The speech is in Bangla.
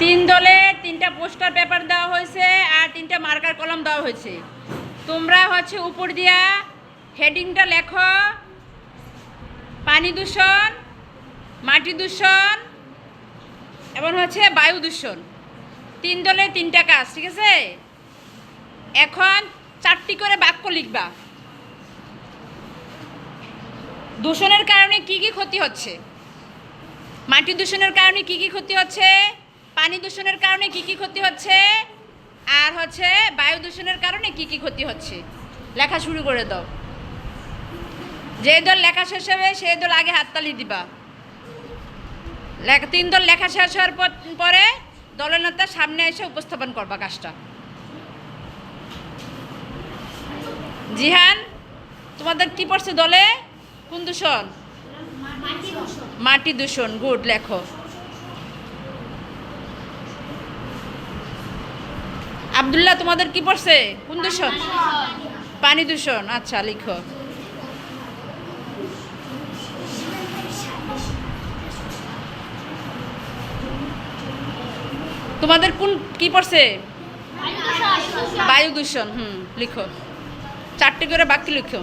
তিন দলে তিনটা পোস্টার পেপার দেওয়া হয়েছে আর তিনটা মার্কার কলম দেওয়া হয়েছে। তোমরা উপর দিয়া হেডিংটা লেখো, পানি দূষণ, মাটি দূষণ এবং বায়ু দূষণ। তিন দলে তিনটা কাজ, ঠিক আছে? এখন 4টি করে বাক্য লিখবা। দূষণের কারণে কি কি ক্ষতি হচ্ছে, মাটি দূষণের কারণে কি কি ক্ষতি হচ্ছে, পানি দূষণের কারণে কি কি ক্ষতি হচ্ছে, আর বায়ু দূষণের কারণে কি কি ক্ষতি হচ্ছে। লেখা শুরু করে দাও। যে দল লেখা শেষ হবে সেই দল আগে হাততালি দিবা। তিন দল লেখা শেষ হওয়ার পরে দলনেতা সামনে এসে উপস্থাপন করবা কাজটা। জিহান, তোমাদের কি পড়ছে দলে? কোন দূষণ? মাটি দূষণ। গুড, লেখো। আব্দুল্লাহ, তোমাদের কি পড়ছে? কোন দূষণ? পানি দূষণ। আচ্ছা, লিখো। তোমাদের কি পড়ছে? বায়ু দূষণ। লিখো। 4টি করে বাক্য লিখো।